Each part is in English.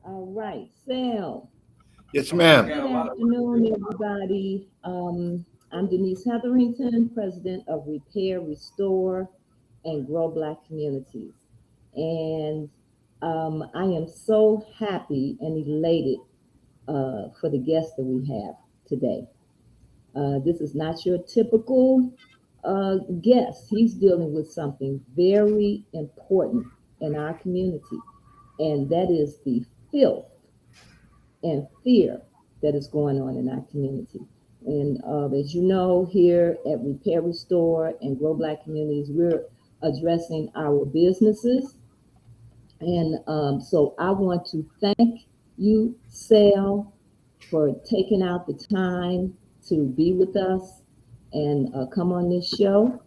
All right, Sel. Yes, ma'am. Good afternoon, everybody. I'm Denise Hetherington, president of Repair, Restore, and Grow Black Communities. And I am so happy and elated for the guest that we have today. This is not your typical guest. He's dealing with something very important in our community, and that is the filth and fear that is going on in our community. And as you know, here at Repair, Restore, and Grow Black Communities, we're addressing our businesses. And so I want to thank you, Sel, for taking out the time to be with us and come on this show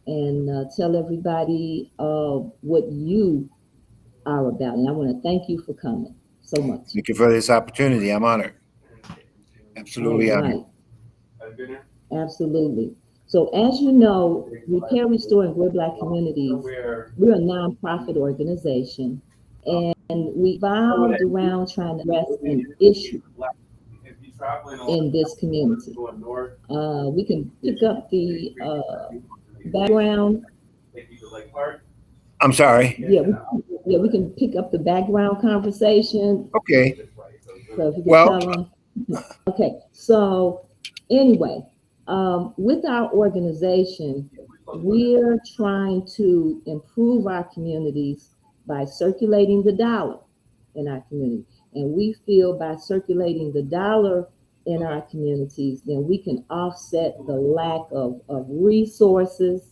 and tell everybody what you are about. And I want to thank you for coming so much. Thank you for this opportunity. I'm honored. Absolutely honored. Absolutely. So as you know, Repair, Restore, and Grow Black Communities, we're a nonprofit organization, and we revolved around trying to address an issue in this community. We can pick up the background. I'm sorry. Yeah, we can pick up the background conversation. Okay. So if you can tell them. Okay. So anyway, with our organization, we're trying to improve our communities by circulating the dollar in our community. And we feel by circulating the dollar in our communities, then we can offset the lack of resources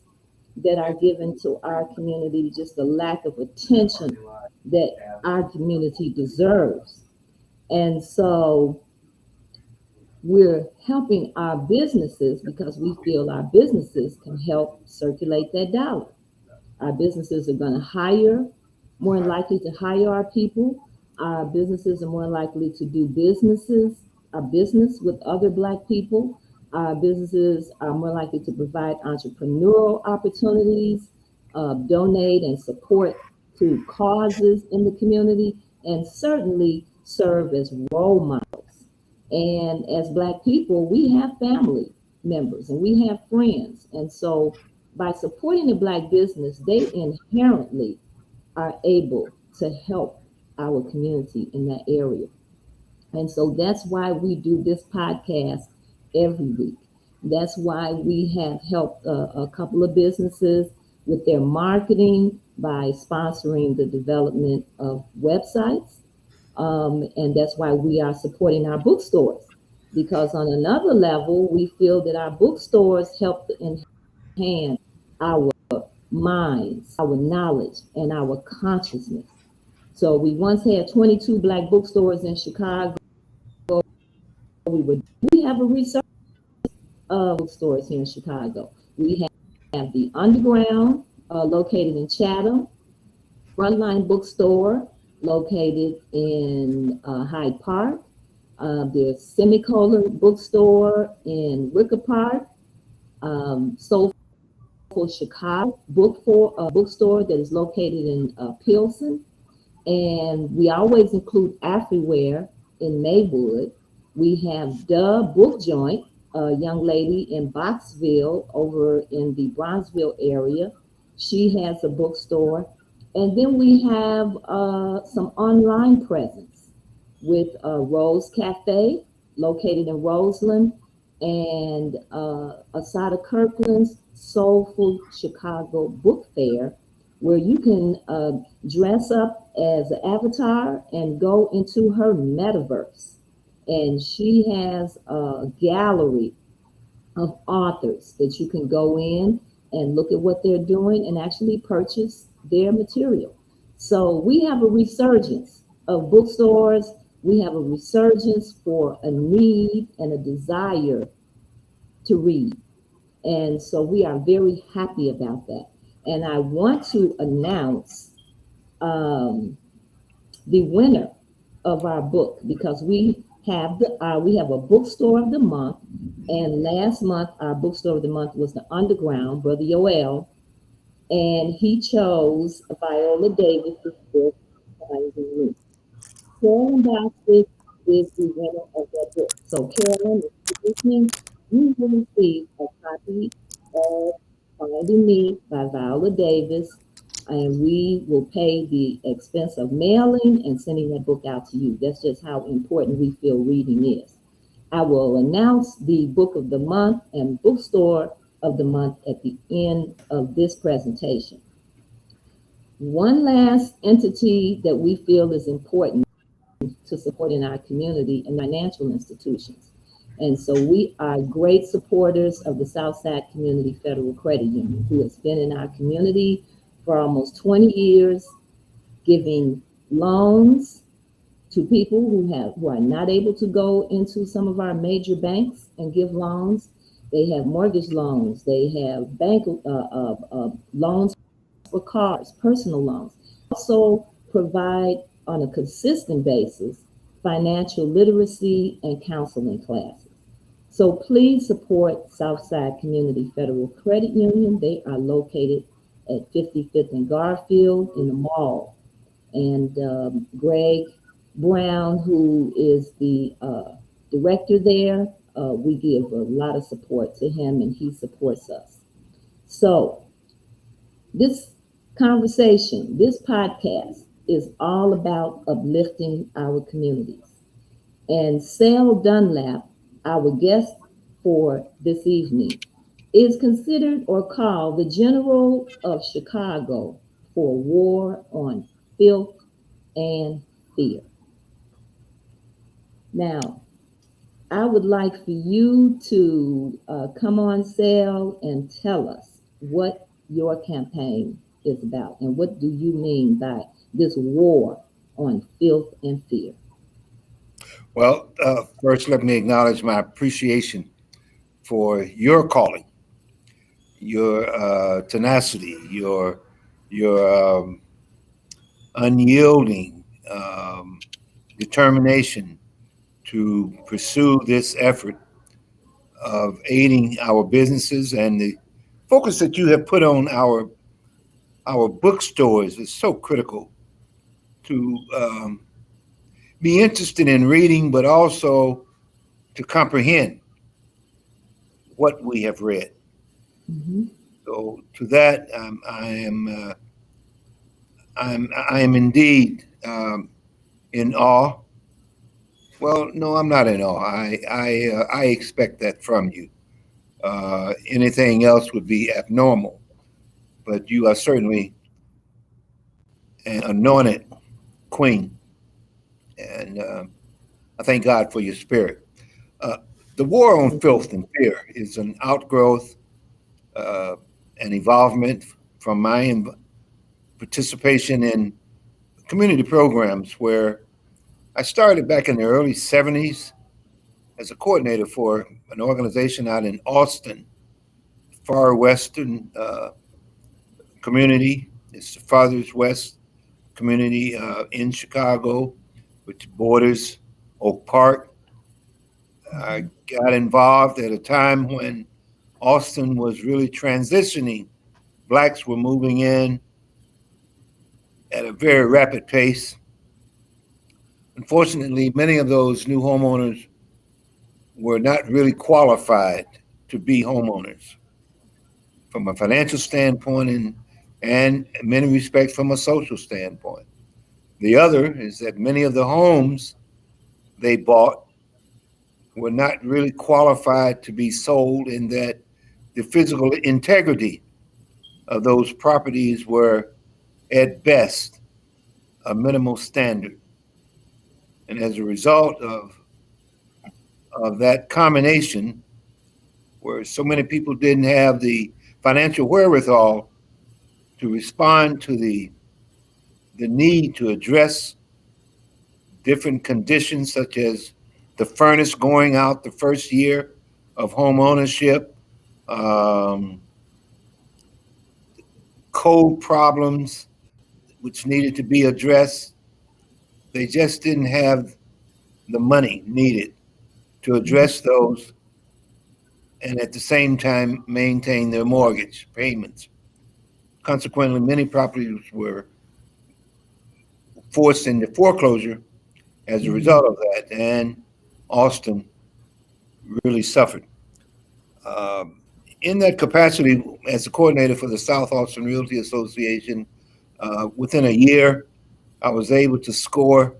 that are given to our community, just the lack of attention that our community deserves. And so we're helping our businesses because we feel our businesses can help circulate that dollar. Our businesses are going to hire, more likely to hire our people. Our businesses are more likely to do business with other Black people. Our businesses are more likely to provide entrepreneurial opportunities, donate and support to causes in the community, and certainly serve as role models. And as Black people, we have family members and we have friends. And so by supporting a Black business, they inherently are able to help our community in that area. And so that's why we do this podcast every week. That's why we have helped a couple of businesses with their marketing by sponsoring the development of websites. And that's why we are supporting our bookstores, because on another level, we feel that our bookstores help to enhance our minds, our knowledge, and our consciousness. So we once had 22 Black bookstores in Chicago. We have a research of bookstores here in Chicago. We have the Underground, located in Chatham, Frontline Bookstore, located in Hyde Park. There's Semicolon Bookstore in Wicker Park, Soulful Chicago bookstore that is located in Pilsen. And we always include Afriware in Maywood. We have the Book Joint, a young lady in Boxville over in the Bronzeville area. She has a bookstore. And then we have some online presence with Rose Cafe, located in Roseland, and Asada Kirkland's Soulful Chicago Book Fair, where you can dress up as an avatar and go into her metaverse. And she has a gallery of authors that you can go in and look at what they're doing and actually purchase their material. So we have a resurgence of bookstores. We have a resurgence for a need and a desire to read. And so we are very happy about that. And I want to announce um, the winner of our book, because we have a bookstore of the month, and last month our bookstore of the month was the Underground, Brother Yoel, and he chose Viola Davis's book, Finding Me. Carolyn Basket is the winner of that book. So Carolyn, if you're listening, you will receive a copy of Finding Me by Viola Davis, and we will pay the expense of mailing and sending that book out to you. That's just how important we feel reading is. I will announce the book of the month and bookstore of the month at the end of this presentation. One last entity that we feel is important to support in our community and financial institutions. And so we are great supporters of the Southside Community Federal Credit Union, who has been in our community for almost 20 years, giving loans to people who are not able to go into some of our major banks and give loans. They have mortgage loans. They have bank loans for cars, personal loans. Also provide on a consistent basis financial literacy and counseling classes. So please support Southside Community Federal Credit Union. They are located at 55th and Garfield in the mall. And Greg Brown, who is the director there, we give a lot of support to him, and he supports us. So this conversation, this podcast is all about uplifting our communities. And Sel Dunlap, our guest for this evening, is considered or called the General of Chicago for war on filth and fear. Now, I would like for you to come on, Sel, and tell us what your campaign is about and what do you mean by this war on filth and fear. Well, first, let me acknowledge my appreciation for your calling, your tenacity, your unyielding determination to pursue this effort of aiding our businesses, and the focus that you have put on our bookstores is so critical to be interested in reading, but also to comprehend what we have read. Mm-hmm. So to that, I am indeed in awe. Well, no, I'm not in awe. I expect that from you. Anything else would be abnormal, but you are certainly an anointed queen, and I thank God for your spirit. Uh, the war on filth and fear is an outgrowth, an evolvement from my participation in community programs where I started back in the early 70s as a coordinator for an organization out in Austin, far western community. It's the farthest west community in Chicago, which borders Oak Park. I got involved at a time when Austin was really transitioning. Blacks were moving in at a very rapid pace. Unfortunately, many of those new homeowners were not really qualified to be homeowners from a financial standpoint and in many respects from a social standpoint. The other is that many of the homes they bought were not really qualified to be sold, in that the physical integrity of those properties were at best a minimal standard. And as a result of that combination, where so many people didn't have the financial wherewithal to respond to the need to address different conditions such as the furnace going out the first year of home ownership, code problems which needed to be addressed. They just didn't have the money needed to address those and at the same time maintain their mortgage payments. Consequently, many properties were forced into foreclosure as a result of that, and Austin really suffered. In that capacity, as the coordinator for the South Austin Realty Association, within a year, I was able to score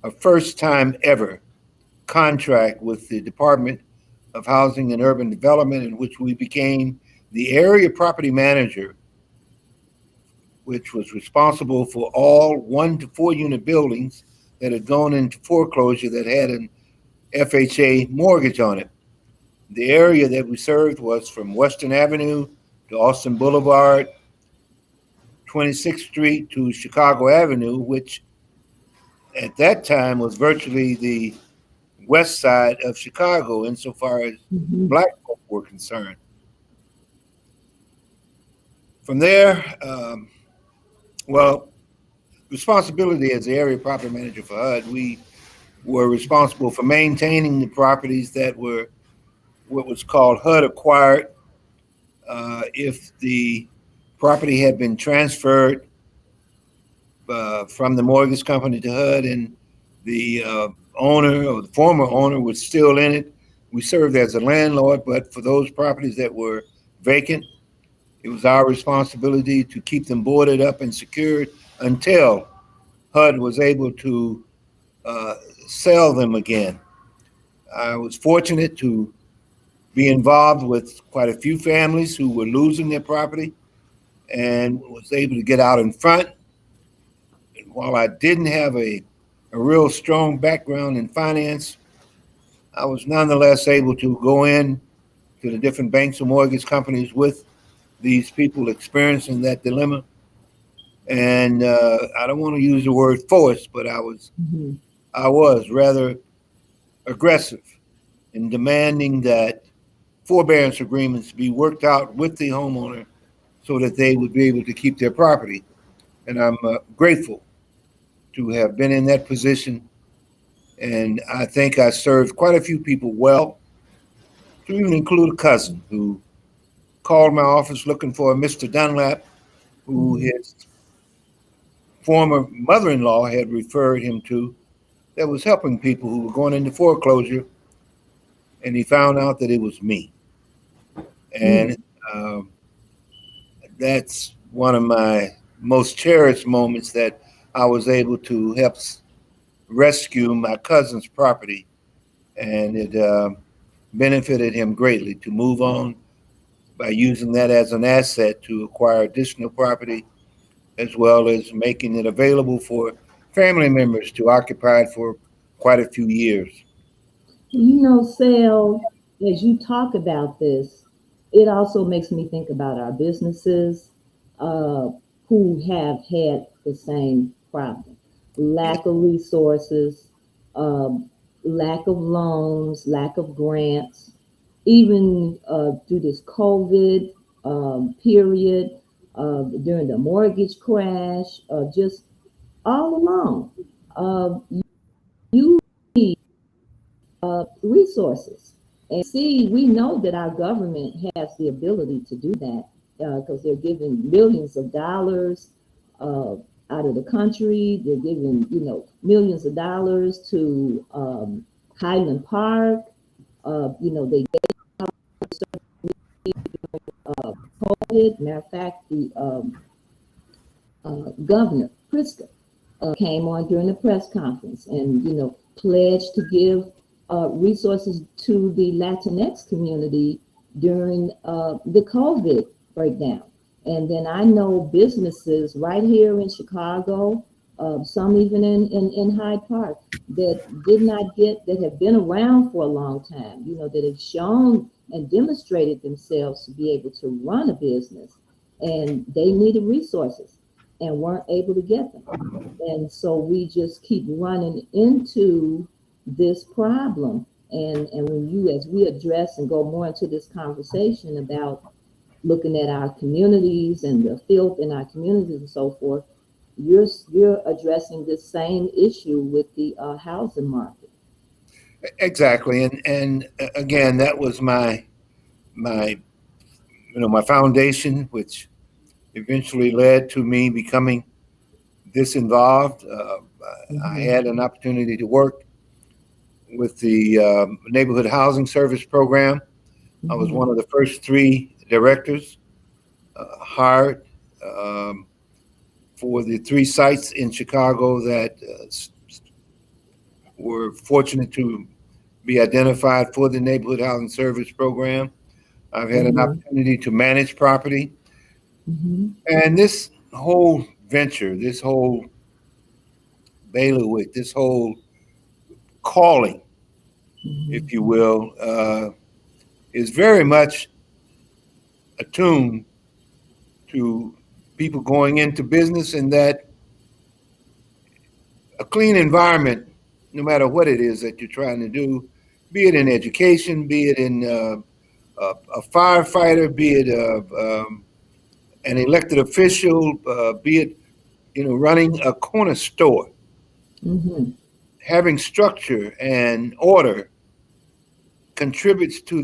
a first time ever contract with the Department of Housing and Urban Development, in which we became the area property manager, which was responsible for all 1 to 4 unit buildings that had gone into foreclosure that had an FHA mortgage on it. The area that we served was from Western Avenue to Austin Boulevard, 26th Street to Chicago Avenue, which at that time was virtually the west side of Chicago insofar as Black folk were concerned. From there, responsibility as the area property manager for HUD, we were responsible for maintaining the properties that were what was called HUD acquired. If the property had been transferred from the mortgage company to HUD and the owner or the former owner was still in it, we served as a landlord. But for those properties that were vacant, it was our responsibility to keep them boarded up and secured until HUD was able to sell them again. I was fortunate to be involved with quite a few families who were losing their property and was able to get out in front. And while I didn't have a real strong background in finance, I was nonetheless able to go in to the different banks and mortgage companies with these people experiencing that dilemma. And I don't want to use the word force, but I was rather aggressive in demanding that forbearance agreements be worked out with the homeowner so that they would be able to keep their property. And I'm grateful to have been in that position. And I think I served quite a few people well, to even include a cousin who called my office looking for a Mr. Dunlap, who his former mother-in-law had referred him to, that was helping people who were going into foreclosure. And he found out that it was me. And that's one of my most cherished moments, that I was able to help rescue my cousin's property. And it benefited him greatly to move on by using that as an asset to acquire additional property, as well as making it available for family members to occupy it for quite a few years. You know, Sel, as you talk about this, it also makes me think about our businesses who have had the same problem. Lack of resources, lack of loans, lack of grants, even through this COVID period, during the mortgage crash, just all along. You need resources. And see, we know that our government has the ability to do that because they're giving millions of dollars out of the country. They're giving, millions of dollars to Highland Park. They gave COVID. Matter of fact, the Governor Pritzker came on during the press conference and, pledged to give resources to the Latinx community during the COVID breakdown. And then I know businesses right here in Chicago some even in Hyde Park that have been around for a long time, that have shown and demonstrated themselves to be able to run a business, and they needed resources and weren't able to get them. And so we just keep running into this problem. And as we address and go more into this conversation about looking at our communities and the filth in our communities and so forth, you're addressing this same issue with the housing market. Exactly, and again, that was my foundation, which eventually led to me becoming this involved. I had an opportunity to work with the Neighborhood Housing Service Program. I was one of the first 3 directors hired for the 3 sites in Chicago that were fortunate to be identified for the Neighborhood Housing Service Program. I've had an opportunity to manage property. And this whole venture, this whole bailiwick, this whole calling, if you will, is very much attuned to people going into business, and that a clean environment, no matter what it is that you're trying to do, be it in education, be it in a firefighter, be it an elected official, be it running a corner store, having structure and order contributes to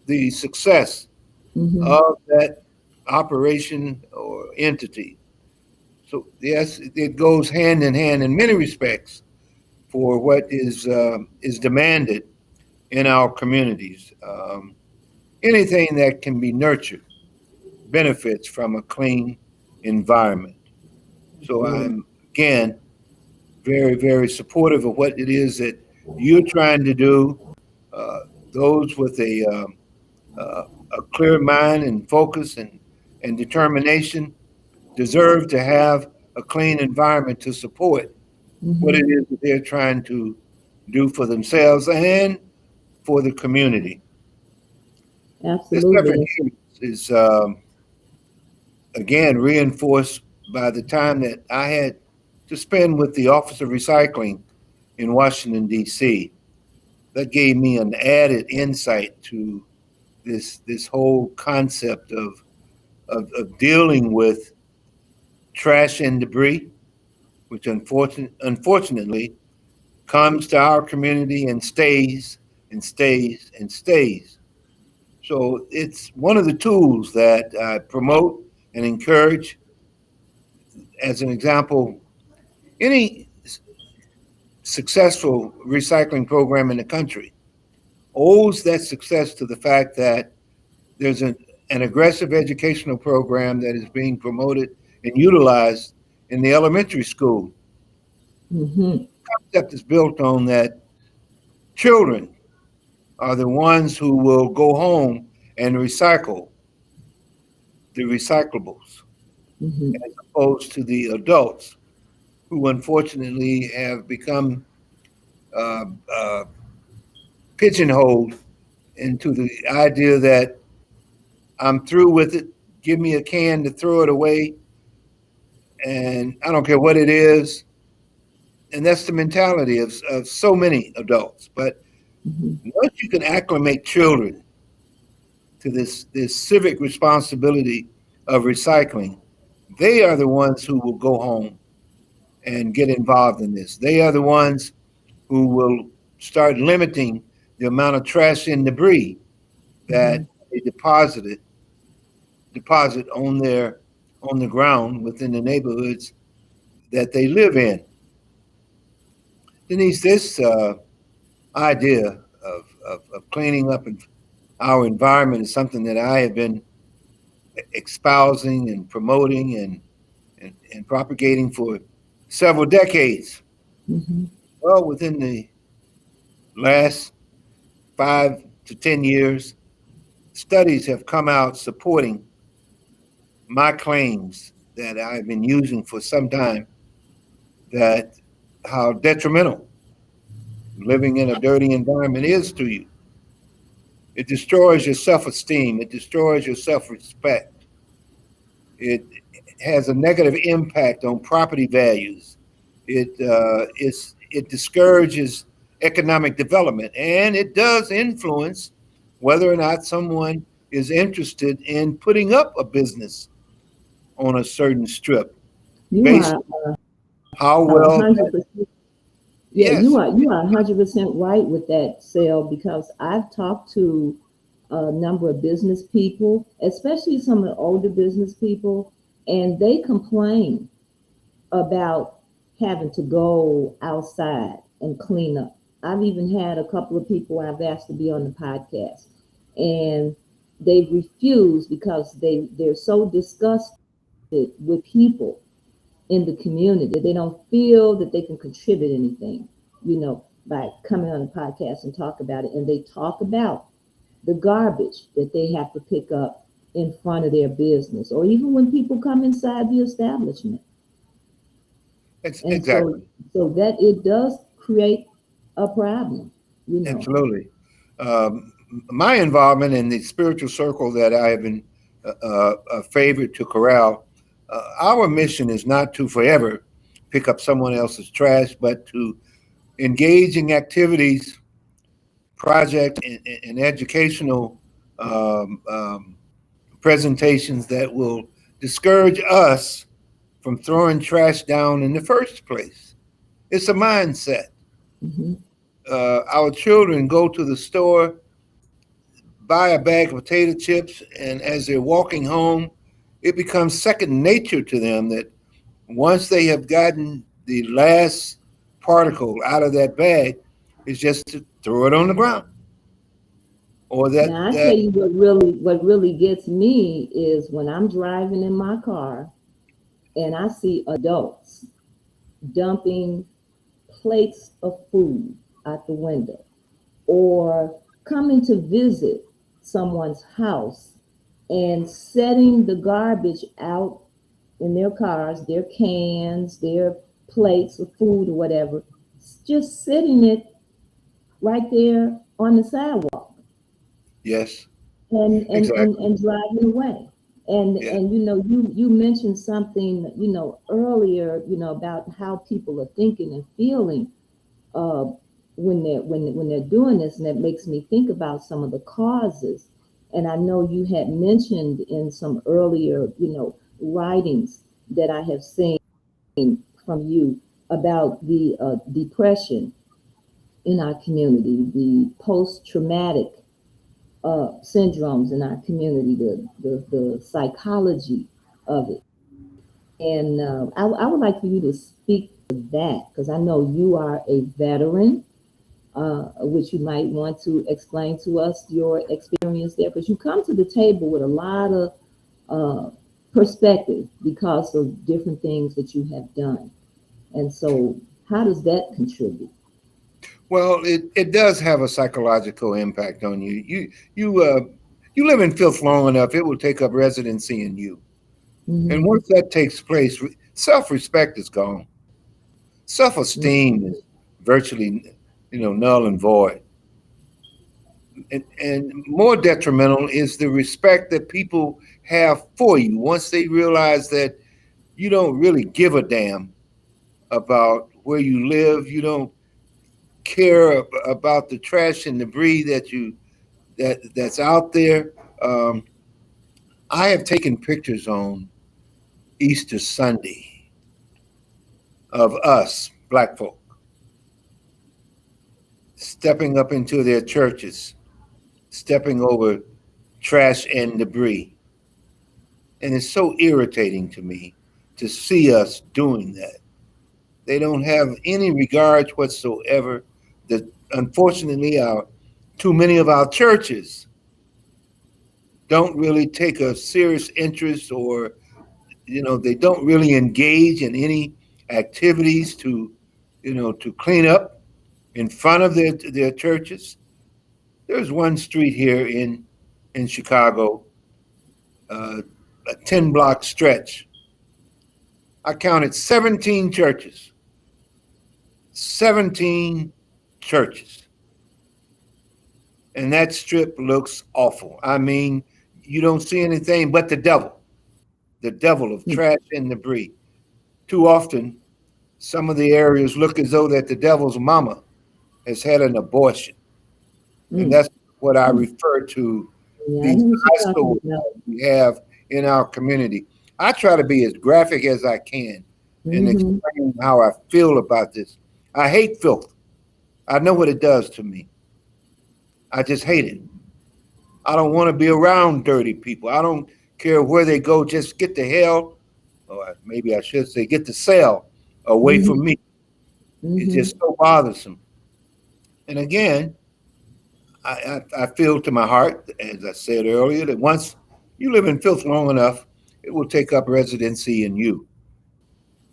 the success of that operation or entity. So yes, it goes hand in hand in many respects for what is demanded in our communities. Anything that can be nurtured benefits from a clean environment. So I'm, again, very, very supportive of what it is that you're trying to do. Those with a clear mind and focus and determination deserve to have a clean environment to support what it is that they're trying to do for themselves and for the community. Absolutely. This effort is again reinforced by the time that I had to spend with the Office of Recycling in Washington, D.C. That gave me an added insight to this whole concept of dealing with trash and debris, which unfortunately comes to our community and stays and stays and stays. So it's one of the tools that I promote and encourage. As an example, any successful recycling program in the country owes that success to the fact that there's an aggressive educational program that is being promoted and utilized in the elementary school. The concept is built on that children are the ones who will go home and recycle the recyclables, as opposed to the adults who unfortunately have become pigeonholed into the idea that I'm through with it, give me a can to throw it away, and I don't care what it is. And that's the mentality of so many adults. But once you can acclimate children to this civic responsibility of recycling, they are the ones who will go home and get involved in this. They are the ones who will start limiting the amount of trash and debris that they deposit on the ground within the neighborhoods that they live in. Denise, this idea of cleaning up our environment is something that I have been espousing and promoting and propagating for several decades. Well, within the last 5 to 10 years, studies have come out supporting my claims that I've been using for some time that how detrimental living in a dirty environment is to you. It destroys your self-esteem. It destroys your self-respect. It has a negative impact on property values. It discourages economic development, and it does influence whether or not someone is interested in putting up a business on a certain strip You based are on how well. 100%. Yeah, Yes, you are 100% right with that, Sel, because I've talked to a number of business people, especially some of the older business people, and they complain about having to go outside and clean up. I've even had a couple of people I've asked to be on the podcast, and they've refused because they're so disgusted with people in the community. They don't feel that they can contribute anything, by coming on the podcast and talk about it. And they talk about the garbage that they have to pick up in front of their business, or even when people come inside the establishment. And exactly. so that it does create a problem. Absolutely. My involvement in the spiritual circle that I have been favored to corral, our mission is not to forever pick up someone else's trash, but to engage in activities, project, and educational presentations that will discourage us from throwing trash down in the first place. It's a mindset. Mm-hmm. Our children go to the store, buy a bag of potato chips, and as they're walking home, it becomes second nature to them that once they have gotten the last particle out of that bag, is just to throw it on the ground. Or Now I tell you what really gets me is when I'm driving in my car and I see adults dumping plates of food out the window, or coming to visit someone's house and setting the garbage out in their cars, their cans, their plates of food or whatever, just sitting it right there on the sidewalk. Yes, and exactly. driving away. And Yeah. and you mentioned something earlier about how people are thinking and feeling uh, when they're doing this, and that makes me think about some of the causes. And I know you had mentioned in some earlier writings that I have seen from you about the depression in our community, the post-traumatic syndromes in our community, the psychology of it. And I would like for you to speak to that, because I know you are a veteran, which you might want to explain to us your experience there, because you come to the table with a lot of perspective because of different things that you have done. And so how does that contribute? Well, it does have a psychological impact on you. You live in filth long enough, it will take up residency in you. And Mm-hmm. once that takes place, self-respect is gone. Self-esteem is virtually, null and void. And more detrimental is the respect that people have for you once they realize that you don't really give a damn about where you live. You don't care about the trash and debris that's out there. Um, I have taken pictures on Easter Sunday of us, black folk, stepping up into their churches, stepping over trash and debris. And it's so irritating to me to see us doing that. They don't have any regard whatsoever. That unfortunately, too many of our churches don't really take a serious interest, or they don't really engage in any activities to clean up in front of their churches. There's one street here in Chicago, a 10-block stretch. I counted 17 churches 17 churches. And that strip looks awful. I mean, you don't see anything but the devil of trash and debris. Too often, some of the areas look as though that the devil's mama has had an abortion. And that's what I refer to these eyesores we have in our community. I try to be as graphic as I can in explaining how I feel about this. I hate filth. I know what it does to me. I just hate it. I don't want to be around dirty people. I don't care where they go. Just get the hell, or maybe I should say, get the cell away from me. It's just so bothersome. And again, I feel to my heart, as I said earlier, that once you live in filth long enough, it will take up residency in you.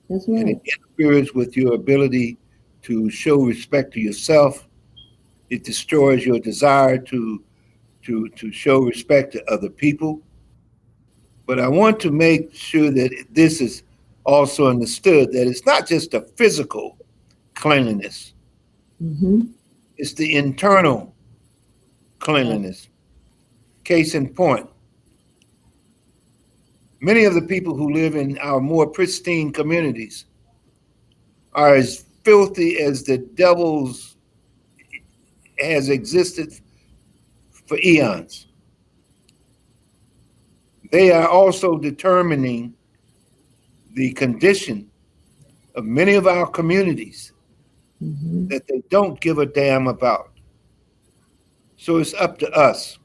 That's right. And it interferes with your ability to show respect to yourself. It destroys your desire to show respect to other people. But I want to make sure that this is also understood, that it's not just a physical cleanliness. It's the internal cleanliness. Case in point, many of the people who live in our more pristine communities are as filthy as the devil's has existed for eons. They are also determining the condition of many of our communities that they don't give a damn about. So it's up to us.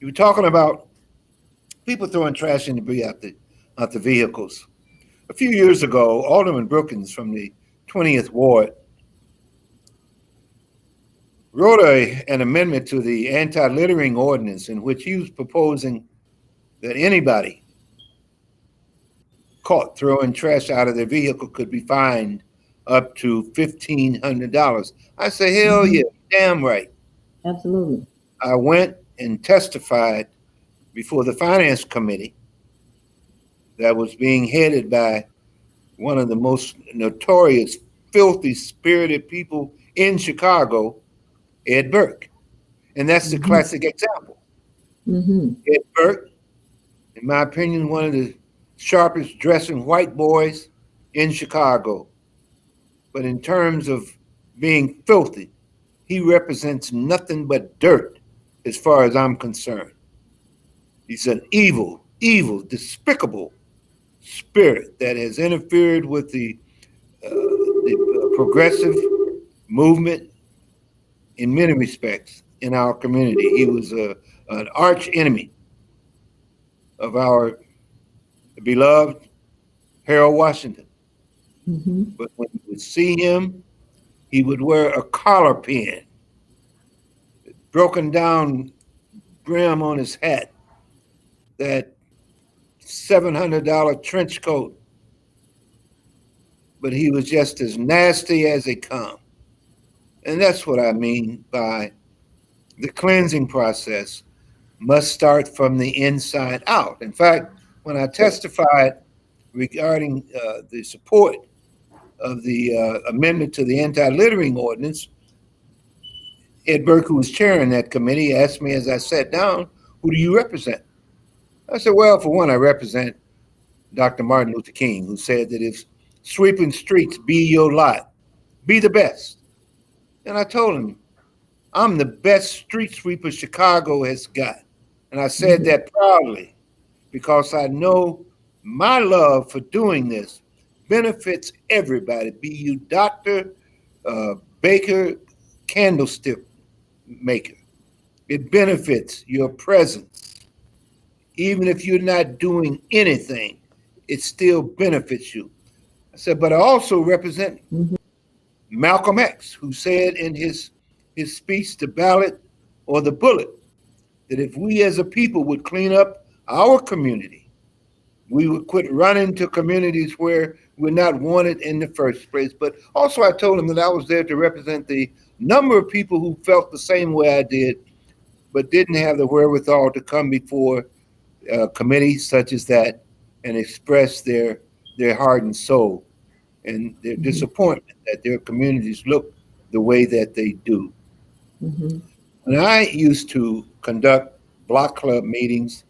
You were talking about people throwing trash and debris out the vehicles. A few years ago, Alderman Brookins from the 20th Ward wrote an amendment to the anti-littering ordinance in which he was proposing that anybody caught throwing trash out of their vehicle could be fined up to $1,500. I say, hell yeah, damn right. Absolutely. I went and testified before the finance committee that was being headed by one of the most notorious, filthy, spirited people in Chicago, Ed Burke. And that's the classic example. Ed Burke, in my opinion, one of the sharpest dressing white boys in Chicago. But in terms of being filthy, he represents nothing but dirt as far as I'm concerned. He's an evil, despicable spirit that has interfered with the progressive movement in many respects in our community. He was an arch enemy of our beloved Harold Washington. But when you would see him, he would wear a collar pin, broken down brim on his hat, that $700 trench coat. But he was just as nasty as they come. And that's what I mean by the cleansing process must start from the inside out. In fact, when I testified regarding the support of the amendment to the anti-littering ordinance, Ed Burke, who was chairing that committee, asked me as I sat down, who do you represent? I said, well, for one, I represent Dr. Martin Luther King, who said that if sweeping streets be your lot, be the best. And I told him, I'm the best street sweeper Chicago has got. And I said that proudly because I know my love for doing this benefits everybody, be you doctor, baker, candlestick maker. It benefits your presence. Even if you're not doing anything, it still benefits you. I said, but I also represent Malcolm X, who said in his speech, The Ballot or the Bullet, that if we as a people would clean up our community, we would quit running to communities where we're not wanted in the first place. But also I told him that I was there to represent the number of people who felt the same way I did, but didn't have the wherewithal to come before committees such as that and express their heart and soul. and their disappointment that their communities look the way that they do. When I used to conduct block club meetings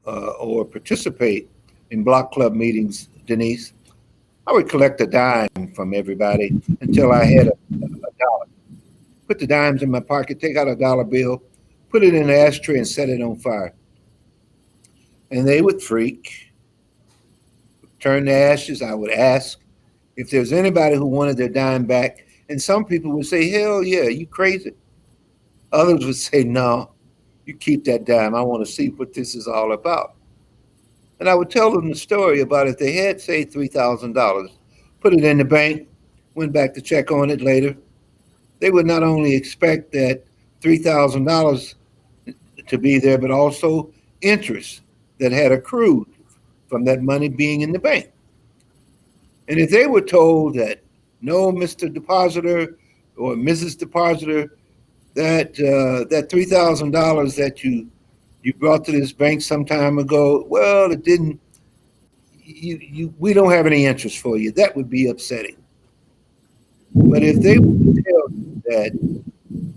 or participate in block club meetings, Denise, I would collect a dime from everybody until I had a dollar. Put the dimes in my pocket, take out a dollar bill, put it in the ashtray and set it on fire. And they would freak, turn to ashes. I would ask if there's anybody who wanted their dime back. And some people would say, hell yeah, you crazy? Others would say, no, you keep that dime. I want to see what this is all about. And I would tell them the story about if they had, say, $3,000, put it in the bank, went back to check on it later, they would not only expect that $3,000 to be there, but also interest that had accrued from that money being in the bank. And if they were told that, no, Mr. Depositor or Mrs. Depositor, that that $3,000 that you brought to this bank some time ago, well, it didn't. We don't have any interest for you. That would be upsetting. But if they would tell you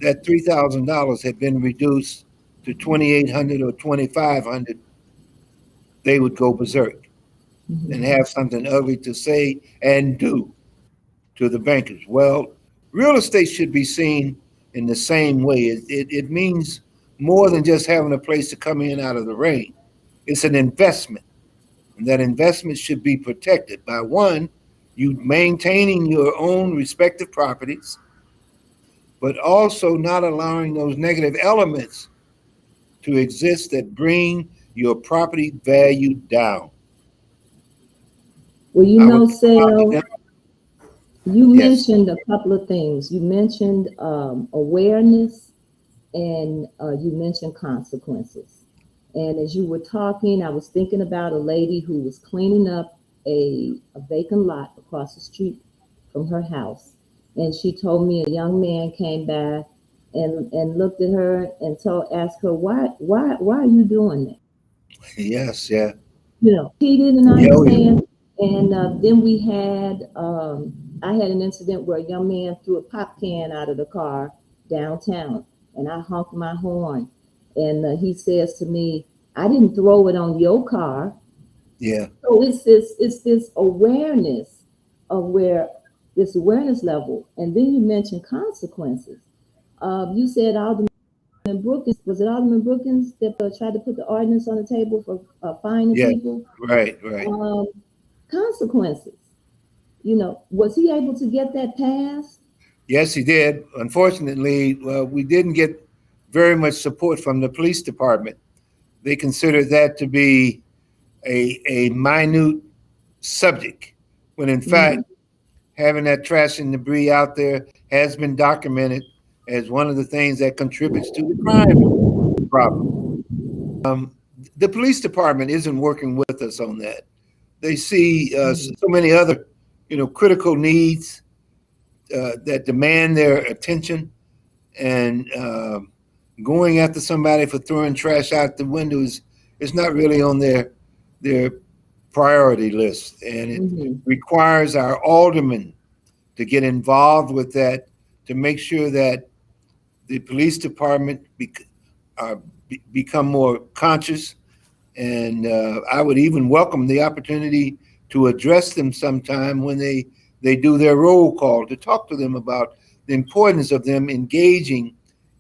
that $3,000 had been reduced to $2,800 or $2,500, they would go berserk and have something ugly to say and do to the bankers. Well, real estate should be seen in the same way. It means more than just having a place to come in out of the rain. It's an investment, and that investment should be protected by, one, you maintaining your own respective properties, but also not allowing those negative elements to exist that bring your property value down. Well, you know, Sel, you mentioned a couple of things. You mentioned awareness, and you mentioned consequences. And as you were talking, I was thinking about a lady who was cleaning up a vacant lot across the street from her house. And she told me a young man came back and looked at her and asked her, why are you doing that? Yes, yeah. You know, he didn't understand. And then we had, I had an incident where a young man threw a pop can out of the car downtown, and I honked my horn. And he says to me, I didn't throw it on your car. Yeah. So it's this awareness of where this awareness level. And then you mentioned consequences. You said Alderman Brookins, was it Alderman Brookins that tried to put the ordinance on the table for fining people? Right. Consequences. You know, was he able to get that passed? Yes, he did. Unfortunately, we didn't get very much support from the police department. They considered that to be a minute subject, when in fact, having that trash and debris out there has been documented as one of the things that contributes to the crime problem. The police department isn't working with us on that. They see so many other, critical needs that demand their attention, and going after somebody for throwing trash out the window is not really on their priority list. And it requires our aldermen to get involved with that, to make sure that the police department become more conscious. And I would even welcome the opportunity to address them sometime when they do their roll call, to talk to them about the importance of them engaging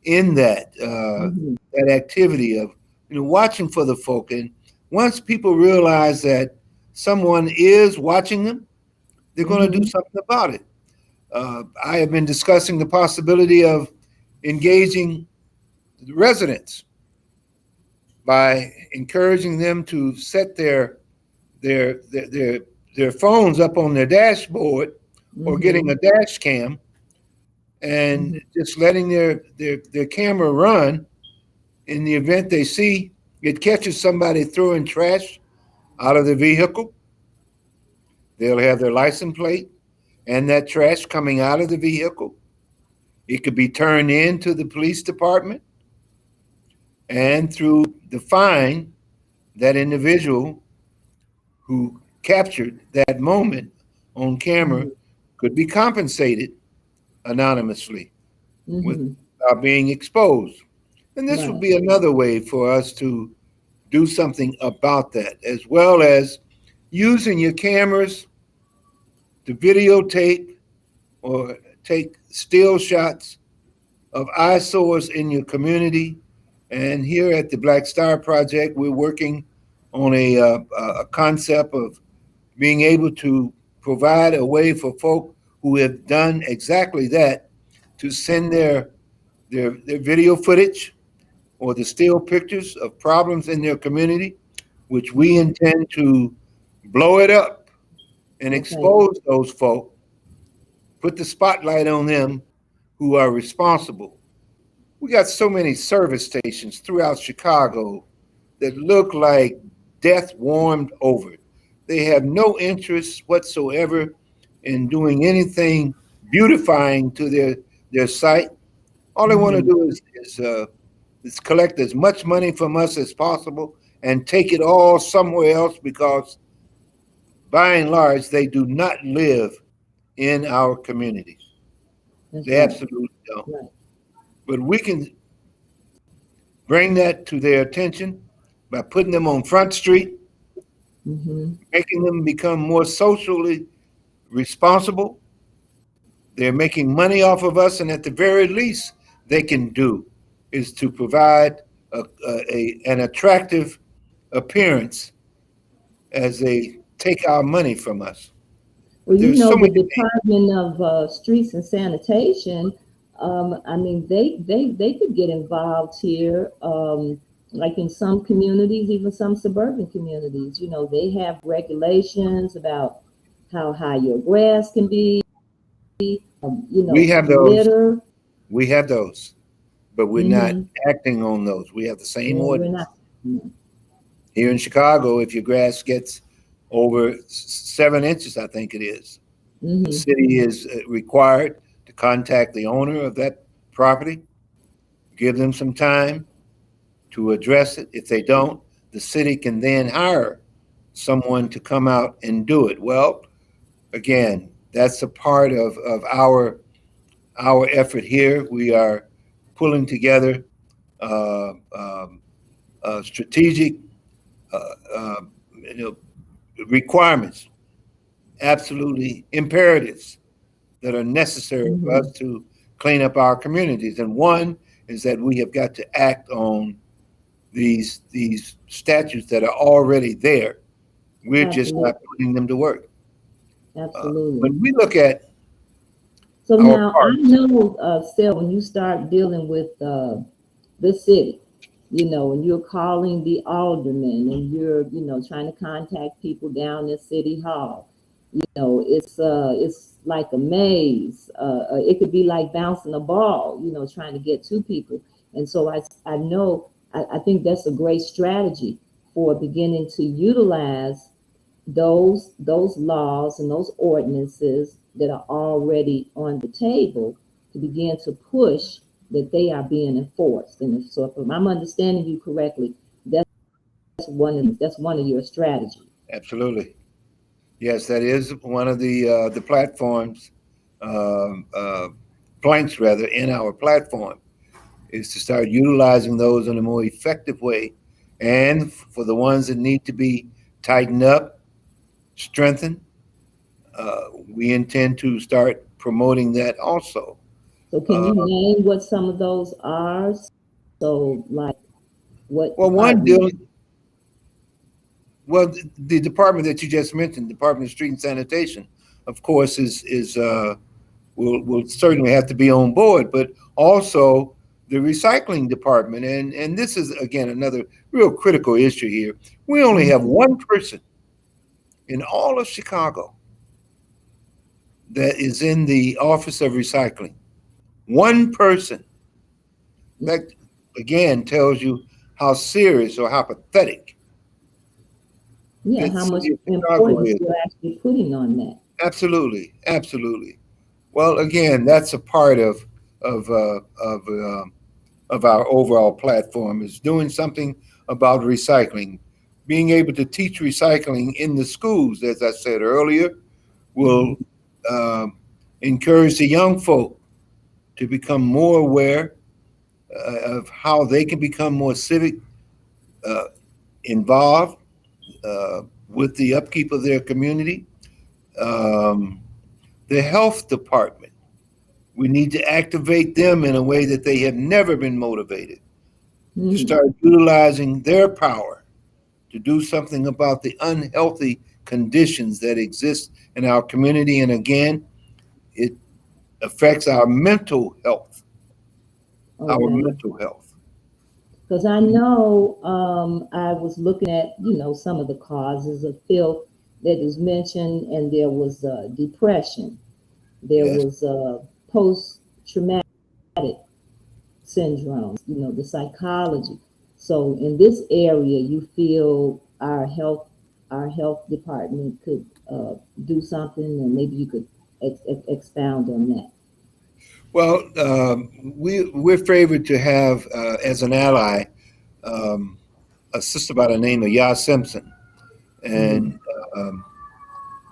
in that that activity of watching for the folk. And once people realize that someone is watching them, they're going to do something about it. I have been discussing the possibility of engaging the residents by encouraging them to set their phones up on their dashboard, or getting a dash cam, and just letting their camera run. In the event they see it catches somebody throwing trash out of the vehicle, they'll have their license plate and that trash coming out of the vehicle. It could be turned into the police department, and through the fine, that individual who captured that moment on camera could be compensated anonymously Mm-hmm. without being exposed. And this would Right. be another way for us to do something about that, as well as using your cameras to videotape or take still shots of eyesores in your community. And here at the Black Star Project, we're working on a concept of being able to provide a way for folk who have done exactly that to send their video footage or the still pictures of problems in their community, which we intend to blow it up and Okay. expose those folk, put the spotlight on them who are responsible. We got so many service stations throughout Chicago that look like death warmed over. They have no interest whatsoever in doing anything beautifying to their site. All they want to Mm-hmm. do is collect as much money from us as possible and take it all somewhere else, because by and large, they do not live in our communities. That's They right. absolutely don't. Right. But we can bring that to their attention by putting them on Front Street, Mm-hmm. making them become more socially responsible. They're making money off of us, and at the very least they can do is to provide an attractive appearance as they take our money from us. Well, you There's know, so the many things. Department of Streets and Sanitation, I mean, they could get involved here, like in some communities, even some suburban communities. You know, they have regulations about how high your grass can be, you We know, have those. litter. We have those, but we're not Mm-hmm. acting on those. We have the same And we're ordinance. not. Mm-hmm. Here in Chicago, if your grass gets over 7 inches, I think it is, the Mm-hmm. city is required to contact the owner of that property, give them some time to address it. If they don't, the city can then hire someone to come out and do it. Well, again, that's a part of our effort here. We are pulling together strategic uh, uh, you know, requirements, absolutely imperatives that are necessary for Mm-hmm. us to clean up our communities. And one is that we have got to act on these statutes that are already there. We're just Absolutely. not putting them to work. Absolutely. When we look at So our now I parks, know, Sel, when you start dealing with the city, you know, and you're calling the alderman and you're, you know, trying to contact people down at City Hall, you know, it's like a maze. It could be like bouncing a ball, you know, trying to get to people. And so I know, I think that's a great strategy for beginning to utilize those laws and those ordinances that are already on the table to begin to push that they are being enforced. And so if I'm understanding you correctly, that's one of your strategies. absolutely. Yes, that is one of the platforms, uh, planks rather, in our platform, is to start utilizing those in a more effective way. And for the ones that need to be tightened up, strengthened, we intend to start promoting that also. So can Uh, you name what some of those are? So like what well, are one the dealing, well, the department that you just mentioned, Department of Street and Sanitation, of course, is will certainly have to be on board, but also the recycling department. And this is again another real critical issue here. We only have Mhm. one person in all of Chicago that is in the Office of Recycling. One person. That again tells you how serious or how pathetic Yeah, the how much city of Chicago importance is. you're actually putting on that. Absolutely, absolutely. Well, again, that's a part of uh, of uh, of our overall platform, is doing something about recycling, being able to teach recycling in the schools. As I said earlier, will Mhm. uh, encourage the young folk to become more aware of how they can become more civic involved with the upkeep of their community. The health department, we need to activate them in a way that they have never been motivated to start utilizing their power to do something about the unhealthy conditions that exist in our community. And again, it affects our mental health. Because I know I was looking at, some of the causes of filth that is mentioned, and there was depression, there was post-traumatic syndromes, the psychology. So in this area, you feel our health department could do something, and maybe you could expound on that. Well, we're favored to have as an ally a sister by the name of Ya Simpson, and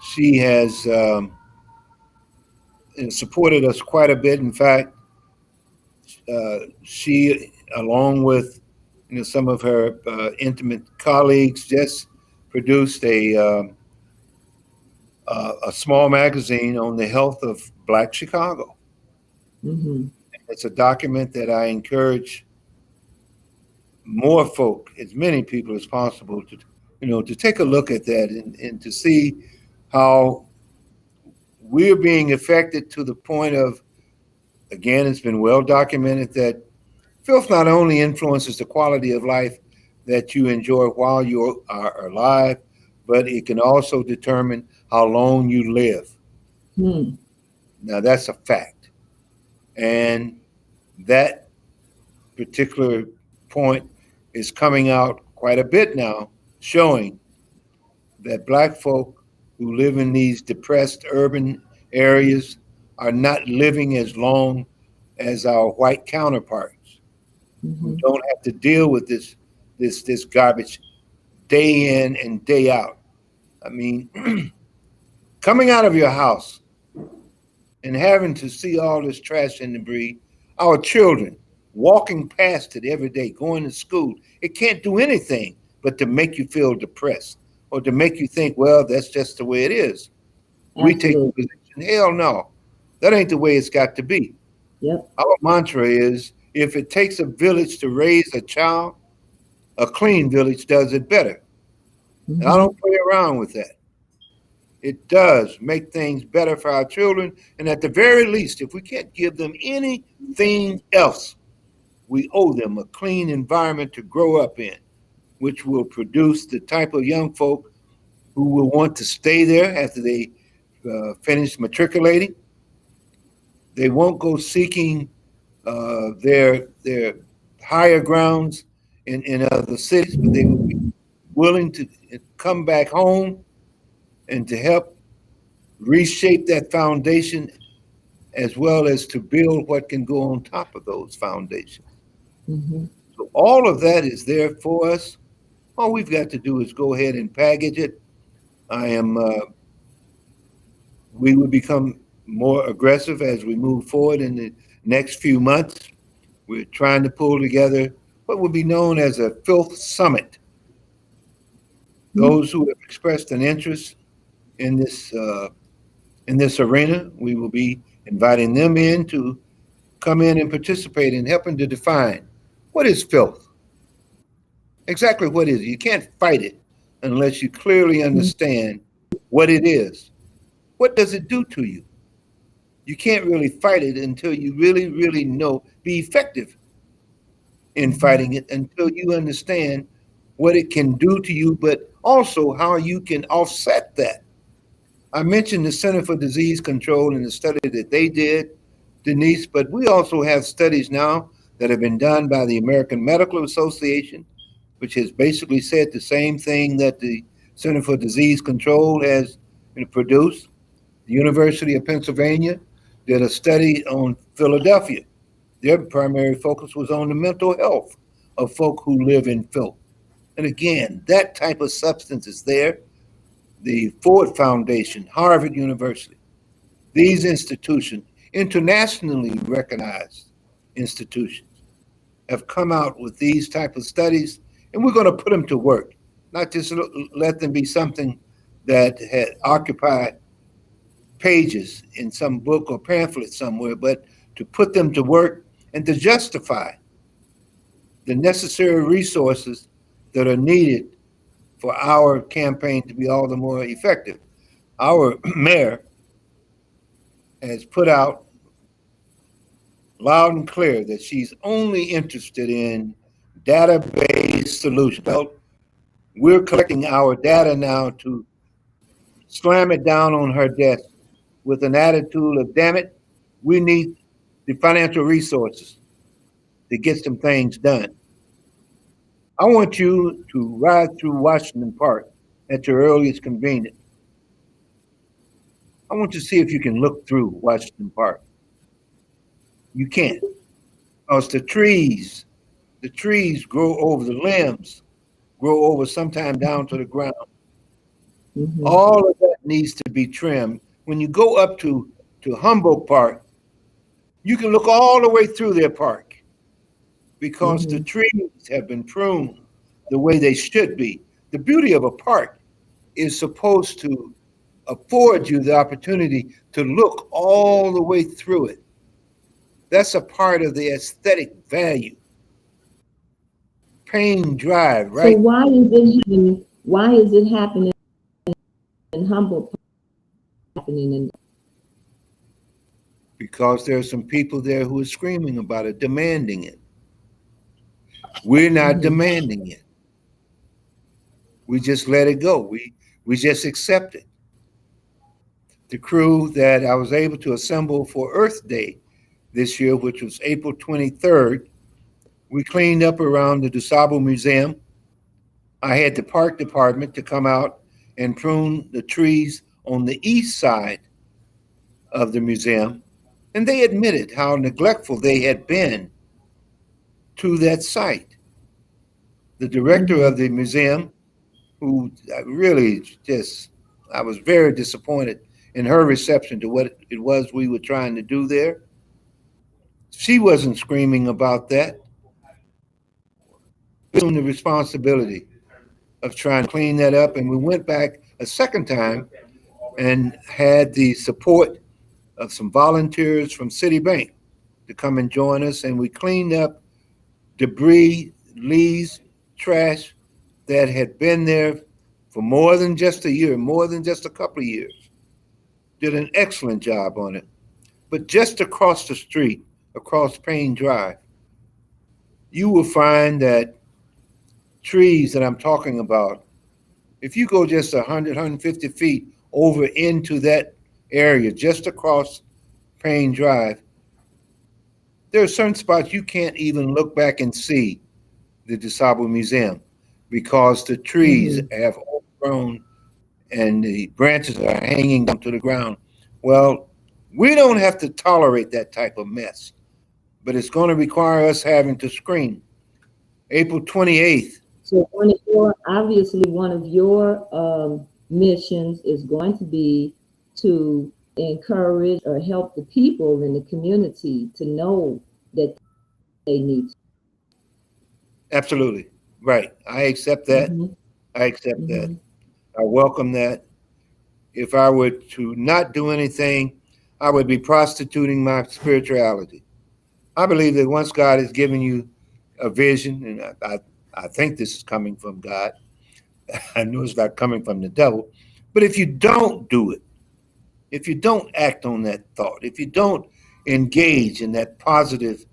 she has supported us quite a bit. In fact, she, along with some of her intimate colleagues, just produced a small magazine on the health of Black Chicago. It's a document that I encourage more folk, as many people as possible, to take a look at that and to see how we're being affected to the point of, again, it's been well documented that filth not only influences the quality of life that you enjoy while you are alive, but it can also determine how long you live. Now, that's a fact. And that particular point is coming out quite a bit now, showing that Black folk who live in these depressed urban areas are not living as long as our white counterparts who don't have to deal with this garbage day in and day out. I mean, coming out of your house and having to see all this trash and debris, our children walking past it every day, going to school, it can't do anything but to make you feel depressed or to make you think, well, that's just the way it is. Absolutely. We take the position, hell no, that ain't the way it's got to be. Yep. Our mantra is, if it takes a village to raise a child, a clean village does it better. And I don't play around with that. It does make things better for our children. And at the very least, if we can't give them anything else, we owe them a clean environment to grow up in, which will produce the type of young folk who will want to stay there after they finish matriculating. They won't go seeking their higher grounds in other cities, but they will be willing to come back home and to help reshape that foundation, as well as to build what can go on top of those foundations. So all of that is there for us. All we've got to do is go ahead and package it. We will become more aggressive as we move forward in the next few months. We're trying to pull together what will be known as a Filth Summit. Those who have expressed an interest in this arena, we will be inviting them in to come in and participate in helping to define what is filth. Exactly what is it? You can't fight it unless you clearly understand what it is. What does it do to you? You can't really fight it until you really, really know, be effective in fighting it, until you understand what it can do to you, but also how you can offset that. I mentioned the Center for Disease Control and the study that they did, Denise, but we also have studies now that have been done by the American Medical Association, which has basically said the same thing that the Center for Disease Control has produced. The University of Pennsylvania did a study on Philadelphia. Their primary focus was on the mental health of folk who live in filth. And again, that type of substance is there. The Ford Foundation, Harvard University, These institutions, internationally recognized institutions, have come out with these type of studies, and we're going to put them to work, not just let them be something that had occupied pages in some book or pamphlet somewhere, but to put them to work and to justify the necessary resources that are needed for our campaign to be all the more effective. Our mayor has put out loud and clear that she's only interested in data-based solutions. Well, we're collecting our data now to slam it down on her desk with an attitude of, damn it, we need the financial resources to get some things done. I want you to ride through Washington Park at your earliest convenience. I want you to see if you can look through Washington Park. You can't, because the trees grow over the limbs, grow over sometime down to the ground. Mm-hmm. All of that needs to be trimmed. When you go up to Humboldt Park, you can look all the way through their park because the trees have been pruned the way they should be. The beauty of a park is supposed to afford you the opportunity to look all the way through it. That's a part of the aesthetic value. Payne Drive, right? So why is it happening in Humboldt Park? Because there are some people there who are screaming about it, demanding it. We're not demanding it. We just let it go. We just accept it. The crew that I was able to assemble for Earth Day this year, which was April 23rd, we cleaned up around the DuSable Museum. I had the park department to come out and prune the trees on the east side of the museum. And they admitted how neglectful they had been to that site. The director of the museum, who really I was very disappointed in her reception to what it was we were trying to do there. She wasn't screaming about that. Assumed the responsibility of trying to clean that up, and we went back a second time and had the support of some volunteers from Citibank to come and join us, and we cleaned up debris, leaves, trash that had been there for more than just a year, more than just a couple of years. Did an excellent job on it. But just across the street, across Payne Drive, you will find that trees that I'm talking about, if you go just 100, 150 feet over into that area, just across Payne Drive, there are certain spots you can't even look back and see the DuSable Museum because the trees have overgrown and the branches are hanging down to the ground. Well, we don't have to tolerate that type of mess, but it's going to require us having to scream. April 28th. So obviously one of your missions is going to be to encourage or help the people in the community to know that they need to. Absolutely. Right. I accept that. I accept that. I welcome that. If I were to not do anything, I would be prostituting my spirituality. I believe that once God has given you a vision, and I think this is coming from God, I know it's not coming from the devil, but if you don't do it, if you don't act on that thought, if you don't engage in that positive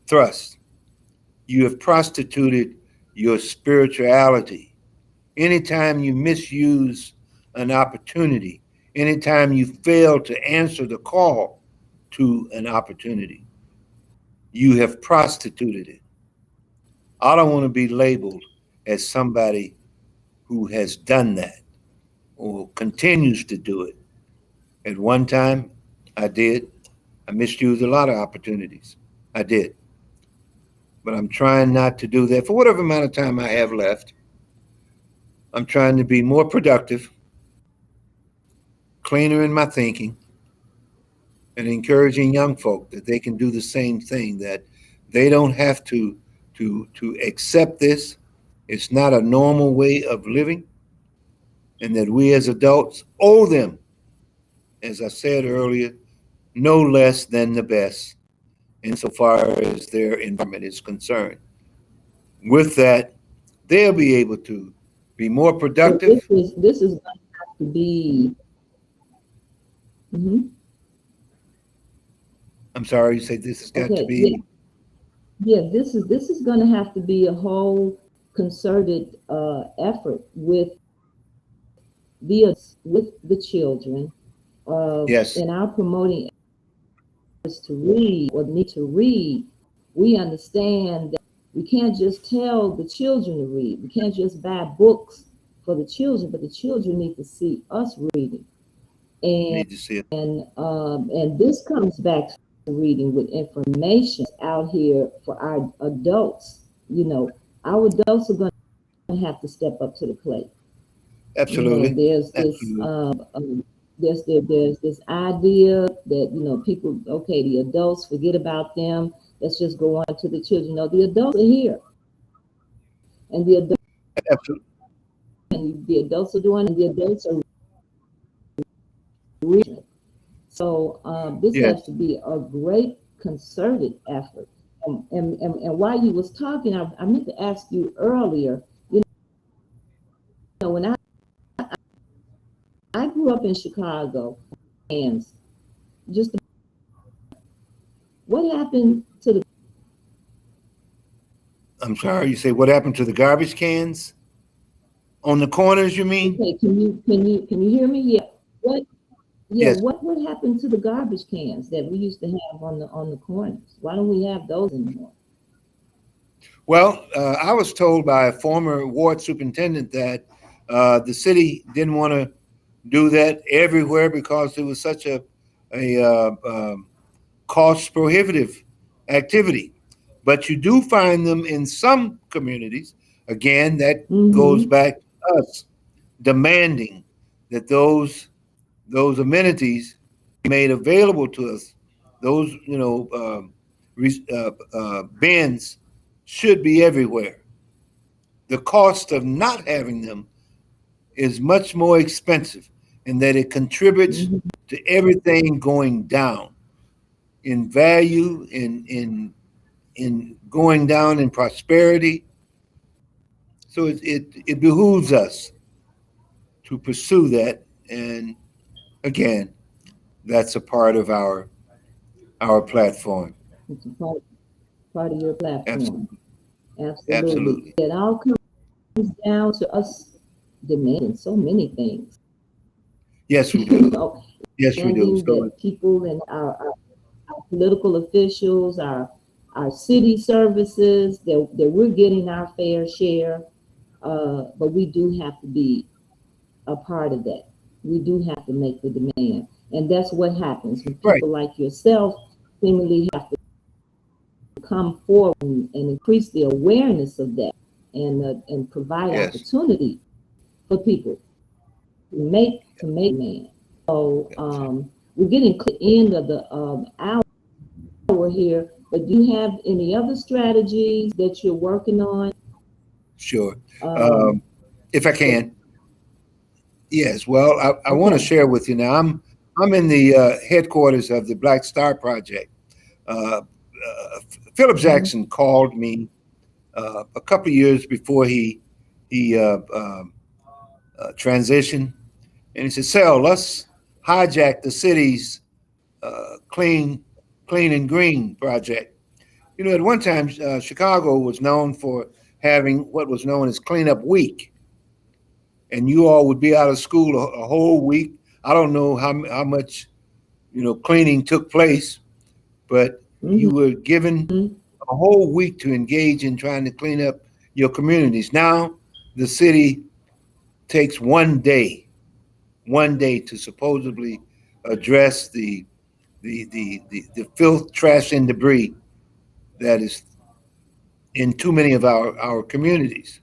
thrust, you have prostituted your spirituality. Anytime you misuse an opportunity, anytime you fail to answer the call to an opportunity, you have prostituted it. I don't want to be labeled as somebody who has done that or continues to do it. At one time, I did. I misused a lot of opportunities. I did. But I'm trying not to do that for whatever amount of time I have left. I'm trying to be more productive, cleaner in my thinking, and encouraging young folk that they can do the same thing, that they don't have to accept this. It's not a normal way of living, and that we as adults owe them, as I said earlier, no less than the best insofar as their environment is concerned. With that, they'll be able to be more So productive. this is going to have to be. Mhm. I'm sorry, you say this has got to Okay. be. Yeah. This is going to have to be a whole concerted effort with the children, Yes, in our promoting us to read or need to read. We understand that we can't just tell the children to read. We can't just buy books for the children, but the children need to see us reading. need to see it. And this comes back to reading with information out here for our adults. You know, our adults are going to have to step up to the plate. You know, Absolutely, there's this absolutely. there's this idea that, you know, people, okay, the adults, forget about them, let's just go on to the children. No, the adults are here, and Absolutely. the adults are doing, and the adults are reading. So this Yes. has to be a great concerted effort. And while you was talking, I meant to ask you earlier, you know, when I grew up in Chicago, and just what happened to the. I'm sorry, you say what happened to the garbage cans on the corners, you mean? Okay, can you hear me? Yeah. What Yes. what happened to the garbage cans that we used to have on the corners? Why don't we have those anymore? Well, I was told by a former ward superintendent that the city didn't want to do that everywhere because it was such a cost prohibitive activity. But you do find them in some communities. Again, that goes Mm-hmm. back to us demanding that those amenities be made available to us. Those, bins should be everywhere. The cost of not having them is much more expensive, and that it contributes Mm-hmm. to everything going down in value, in going down in prosperity. So it behooves us to pursue that, and again, that's a part of our platform. It's a part of your platform. Absolutely, Absolutely. absolutely. It all comes down to us demanding so many things. Yes, we You do. know, Yes, we do. demanding So that people and our political officials, our city services, that we're getting our fair share. But we do have to be a part of that. We do have to make the demand. And that's what happens when right. people like yourself seemingly have to come forward and increase the awareness of that, and provide Yes, opportunity for people to make man. So we're getting to the end of the hour here, but do you have any other strategies that you're working on? sure. Um, Um, if I that, can, yes. Well, I want to okay. share with you now. I'm in the headquarters of the Black Star Project. Philip Mhm. Jackson called me a couple of years before he transitioned, and he said, "Sel, let's hijack the city's clean, clean and green project." You know, at one time, Chicago was known for having what was known as cleanup week, and you all would be out of school a whole week. I don't know how much cleaning took place, but you Mhm. were given a whole week to engage in trying to clean up your communities. Now, the city takes one day to supposedly address the filth, trash, and debris that is in too many of our communities.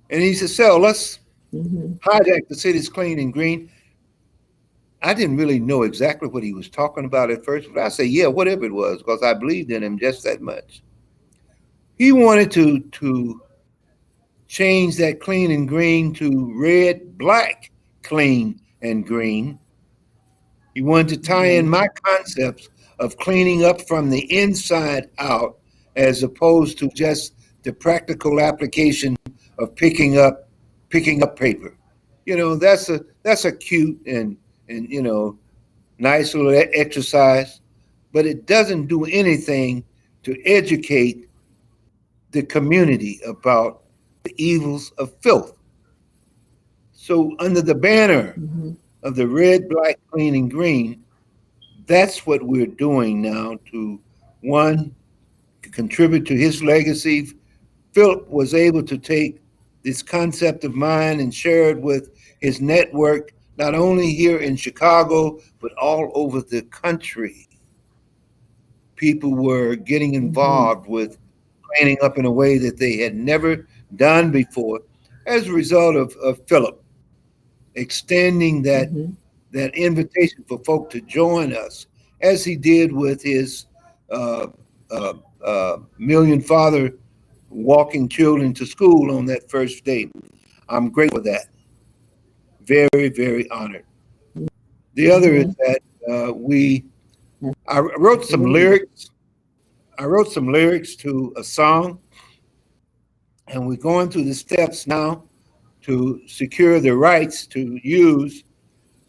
And he said, "Sel, let's Mhm. hijack the city's clean and green. I didn't really know exactly what he was talking about at first, but I said, yeah, whatever it was, because I believed in him just that much. He wanted to change that clean and green to red, black, clean and green. He wanted to tie in my concepts of cleaning up from the inside out, as opposed to just the practical application of picking up paper. That's a cute and nice little exercise, but it doesn't do anything to educate the community about the evils of filth. So under the banner of the red, black, clean, and green, that's what we're doing now to, one, contribute to his legacy. Philip was able to take this concept of mine and share it with his network, not only here in Chicago, but all over the country. People were getting involved with cleaning up in a way that they had never done before as a result of Philip extending that invitation for folk to join us, as he did with his Million Father walking children to school on that first day. I'm grateful for that. Very, very honored. The other is that I wrote some lyrics. I wrote some lyrics to a song, and we're going through the steps now to secure the rights to use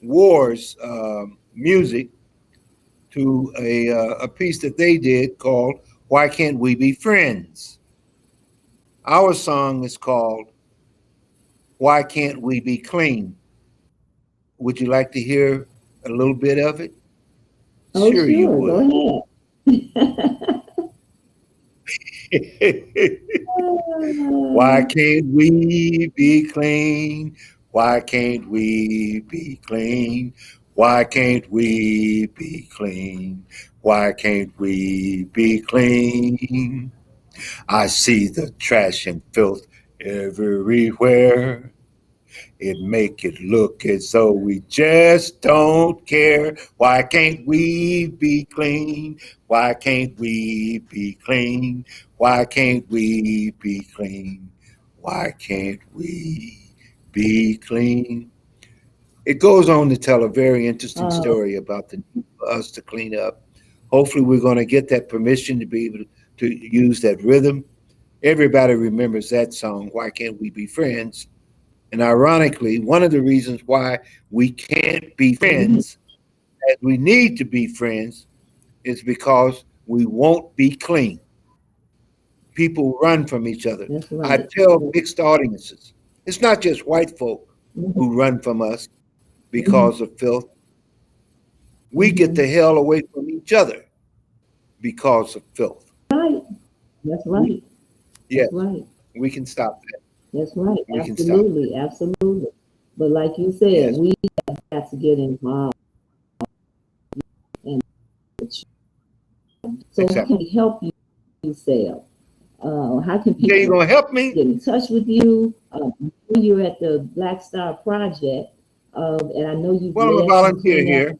War's music to a piece that they did called "Why Can't We Be Friends?" Our song is called "Why Can't We Be Clean?" Would you like to hear a little bit of it? Oh, sure you would. Go ahead. Why can't we be clean? Why can't we be clean? Why can't we be clean? Why can't we be clean? I see the trash and filth everywhere. It make it look as though we just don't care. Why can't we be clean? Why can't we be clean? Why can't we be clean? Why can't we be clean? It goes on to tell a very interesting story about the need for us to clean up. Hopefully we're going to get that permission to be able to use that rhythm. Everybody remembers that song, Why Can't We Be Friends? And ironically, one of the reasons why we can't be friends, as we need to be friends, is because we won't be clean. People run from each other. Right. I tell mixed audiences, it's not just white folk who run from us because of filth. We get the hell away from each other because of filth. Right. That's right. Yeah. That's right. We can stop that. That's right. Absolutely. Absolutely. But like you said, Yes. we have to get involved. And so Exactly. how can we help you, Sel? How can people you gonna help me? get in touch with you? You're at the Black Star Project, and I know you. Well, I'm a volunteer here.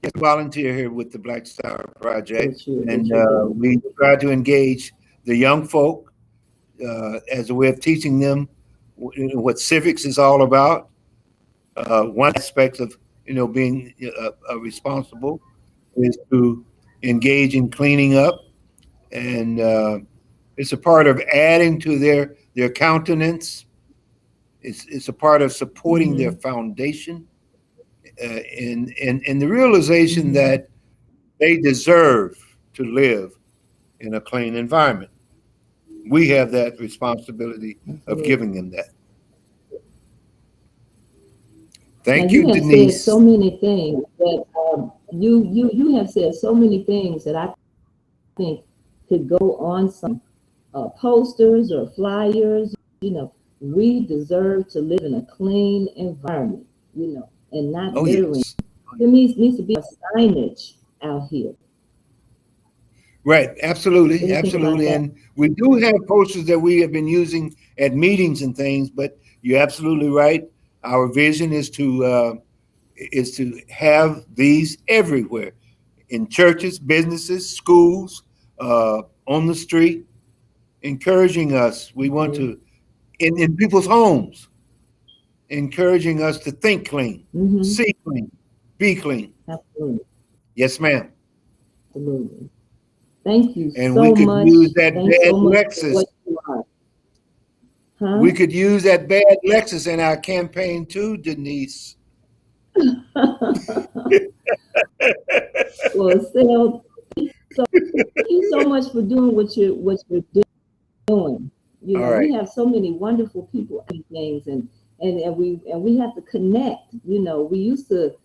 Yes, volunteer here with the Black Star Project, and we try to engage the young folk as a way of teaching them what civics is all about. One aspect of being responsible is to engage in cleaning up, and it's a part of adding to their countenance. It's a part of supporting their foundation, and the realization that they deserve to live in a clean environment. We have that responsibility of giving them that. Thank you, Denise. You have said so many things that you have said so many things that I think could go on some posters or flyers. We deserve to live in a clean environment. And not littering. Yes. There needs to be a signage out here. Right, absolutely. And we do have posters that we have been using at meetings and things, but you're absolutely right. Our vision is to have these everywhere, in churches, businesses, schools, on the street, encouraging us. We want to, in people's homes, encouraging us to think clean, see clean, be clean. Absolutely. Yes, ma'am. Absolutely. Thank you and so we could much. use that Thanks bad so much for Lexus. what you are. Huh? We could use that bad Lexus in our campaign too, Denise. Well, Sel, so thank you so much for doing what you're doing. You know, we have so many wonderful people and things, and we have to connect. You know, we used to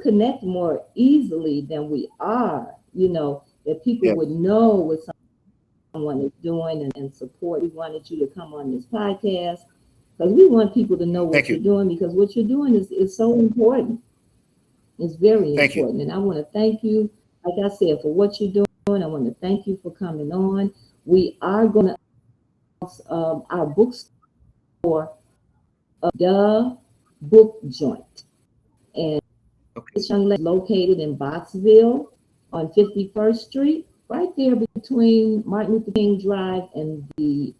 connect more easily than we are. You know, that people would know what someone is doing and support. We wanted you to come on this podcast because we want people to know what you're doing, because what you're doing is so important. It's very important. And I want to thank you, like I said, for what you're doing. I want to thank you for coming on. We are going to our bookstore, The Book Joint. And this young lady is located in Boxville on 51st Street, right there between Martin Luther King Drive and the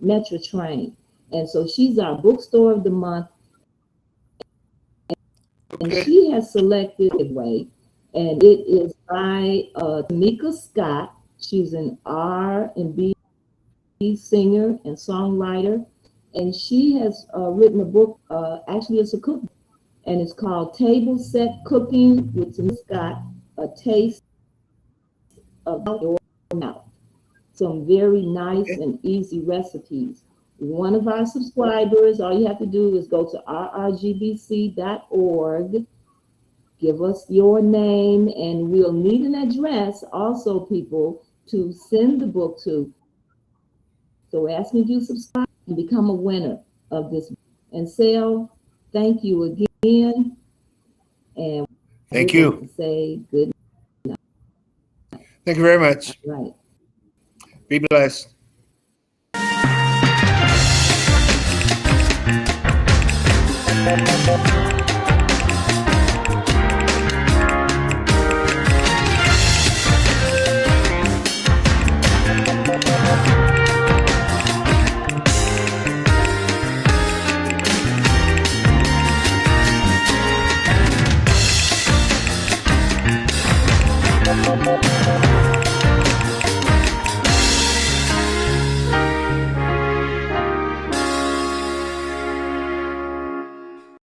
Metro train. And so she's our bookstore of the month. And she has selected a way, and it is by Tamika Scott. She's an R&B singer and songwriter, and she has written a book. Actually, it's a cookbook, and it's called Table Set Cooking with Tamika Scott: A Taste of Your Mouth. Some very nice and easy recipes. One of our subscribers, all you have to do is go to rrgbc.org, give us your name, and we'll need an address also, people, to send the book to. So we're asking you to subscribe and become a winner of this. And Sel, thank you again. And thank you. Say good night. Thank you very much. Right. Be blessed.